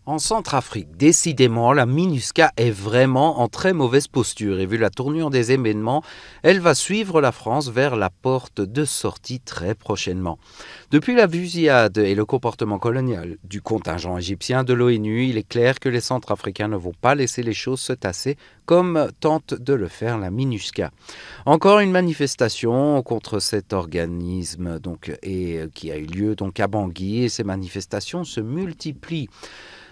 En Centrafrique, décidément, la MINUSCA est vraiment en très mauvaise posture et vu la tournure des événements, elle va suivre la France vers la porte de sortie très prochainement. Depuis la fusillade et le comportement colonial du contingent égyptien de l'ONU, il est clair que les Centrafricains ne vont pas laisser les choses se tasser comme tente de le faire la MINUSCA. Encore une manifestation contre cet organisme qui a eu lieu à Bangui et ces manifestations se multiplient.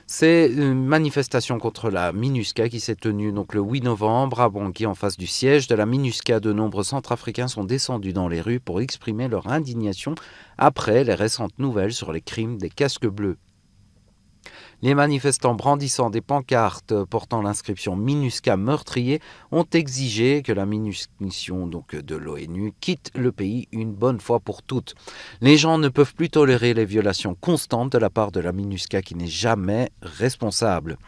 C'est une manifestation contre la MINUSCA qui s'est tenue le 8 novembre à Bangui en face du siège de la MINUSCA. De nombreux Centrafricains sont descendus dans les rues pour exprimer leur indignation après les récentes nouvelles sur les crimes des casques bleus. Les manifestants brandissant des pancartes portant l'inscription MINUSCA meurtrier ont exigé que la munition de l'ONU quitte le pays une bonne fois pour toutes. Les gens ne peuvent plus tolérer les violations constantes de la part de la MINUSCA qui n'est jamais responsable.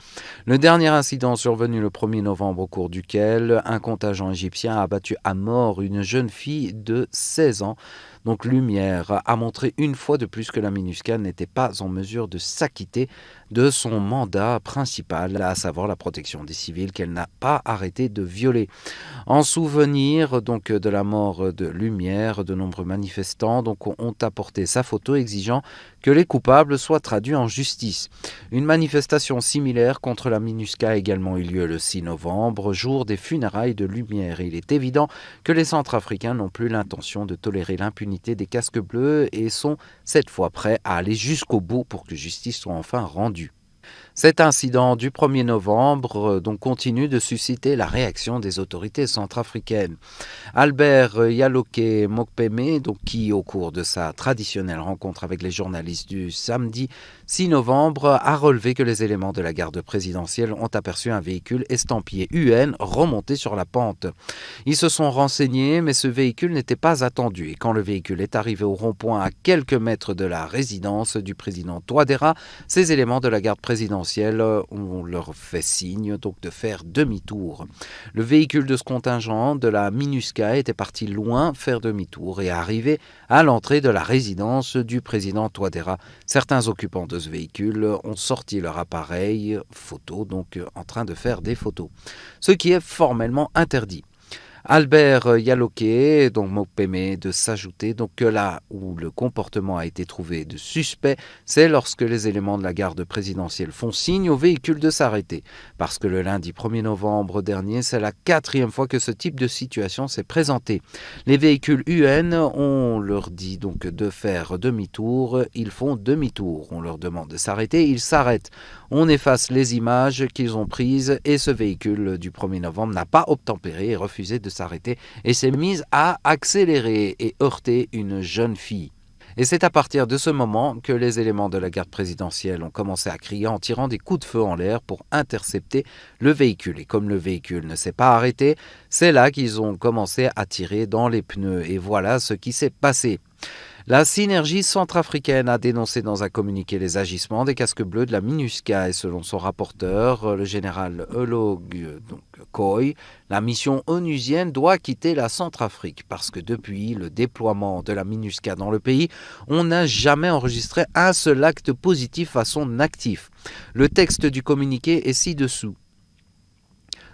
Le dernier incident survenu le 1er novembre au cours duquel un contingent égyptien a abattu à mort une jeune fille de 16 ans. Lumière a montré une fois de plus que la MINUSCA n'était pas en mesure de s'acquitter de son mandat principal, à savoir la protection des civils qu'elle n'a pas arrêté de violer. En souvenir de la mort de Lumière, de nombreux manifestants ont apporté sa photo exigeant que les coupables soient traduits en justice. Une manifestation similaire contre la MINUSCA a également eu lieu le 6 novembre, jour des funérailles de Lumière. Et il est évident que les Centrafricains n'ont plus l'intention de tolérer l'impunité des casques bleus et sont cette fois prêts à aller jusqu'au bout pour que justice soit enfin rendue. Cet incident du 1er novembre continue de susciter la réaction des autorités centrafricaines. Albert Yaloke Mokpeme, qui au cours de sa traditionnelle rencontre avec les journalistes du samedi 6 novembre, a relevé que les éléments de la garde présidentielle ont aperçu un véhicule estampillé UN remonté sur la pente. Ils se sont renseignés, mais ce véhicule n'était pas attendu. Et quand le véhicule est arrivé au rond-point à quelques mètres de la résidence du président Touadéra, ces éléments de la garde présidentielle on leur fait signe de faire demi-tour. Le véhicule de ce contingent de la MINUSCA était parti loin faire demi-tour et arrivé à l'entrée de la résidence du président Touadéra. Certains occupants de ce véhicule ont sorti leur appareil photo, en train de faire des photos, ce qui est formellement interdit. Albert Yaloke, Mokpeme, de s'ajouter que là où le comportement a été trouvé de suspect, c'est lorsque les éléments de la garde présidentielle font signe au véhicule de s'arrêter. Parce que le lundi 1er novembre dernier, c'est la 4e fois que ce type de situation s'est présenté. Les véhicules UN, on leur dit de faire demi-tour, ils font demi-tour. On leur demande de s'arrêter, ils s'arrêtent. On efface les images qu'ils ont prises et ce véhicule du 1er novembre n'a pas obtempéré et refusé de s'arrêter et s'est mise à accélérer et heurter une jeune fille. Et c'est à partir de ce moment que les éléments de la garde présidentielle ont commencé à crier en tirant des coups de feu en l'air pour intercepter le véhicule. Et comme le véhicule ne s'est pas arrêté, c'est là qu'ils ont commencé à tirer dans les pneus. Et voilà ce qui s'est passé. La synergie centrafricaine a dénoncé dans un communiqué les agissements des casques bleus de la MINUSCA et selon son rapporteur, le général Olog Koy, la mission onusienne doit quitter la Centrafrique parce que depuis le déploiement de la MINUSCA dans le pays, on n'a jamais enregistré un seul acte positif à son actif. Le texte du communiqué est ci-dessous.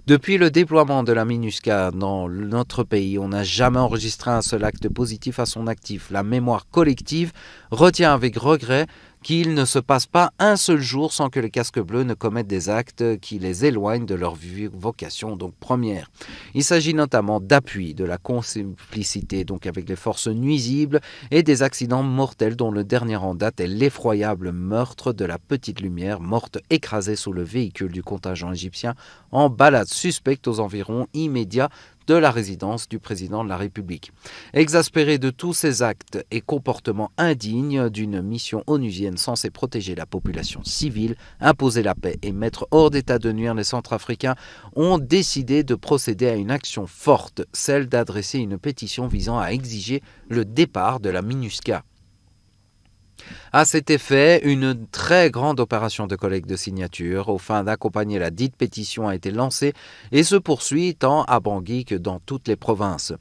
Depuis le déploiement de la MINUSCA dans notre pays, on n'a jamais enregistré un seul acte positif à son actif. La mémoire collective retient avec regret qu'il ne se passe pas un seul jour sans que les casques bleus ne commettent des actes qui les éloignent de leur vocation première. Il s'agit notamment d'appui, de la complicité avec les forces nuisibles et des accidents mortels dont le dernier en date est l'effroyable meurtre de la petite Lumière morte écrasée sous le véhicule du contingent égyptien en balade suspecte aux environs immédiats de la résidence du président de la République. Exaspéré de tous ces actes et comportements indignes d'une mission onusienne censée protéger la population civile, imposer la paix et mettre hors d'état de nuire les Centrafricains, ont décidé de procéder à une action forte, celle d'adresser une pétition visant à exiger le départ de la MINUSCA. À cet effet, une très grande opération de collecte de signatures aux fins d'accompagner la dite pétition a été lancée et se poursuit tant à Bangui que dans toutes les provinces.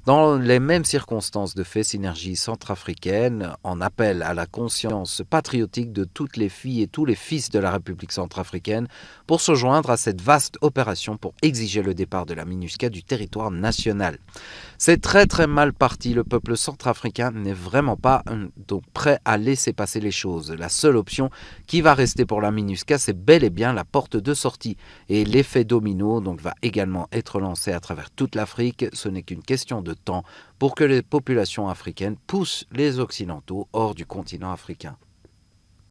Dans les mêmes circonstances de fait, Synergie centrafricaine en appelle à la conscience patriotique de toutes les filles et tous les fils de la République centrafricaine pour se joindre à cette vaste opération pour exiger le départ de la MINUSCA du territoire national. C'est très très mal parti, le peuple centrafricain n'est vraiment pas donc prêt à laisser passer les choses. La seule option qui va rester pour la MINUSCA, c'est bel et bien la porte de sortie. Et l'effet domino donc, va également être lancé à travers toute l'Afrique. Ce n'est qu'une question de temps pour que les populations africaines poussent les Occidentaux hors du continent africain.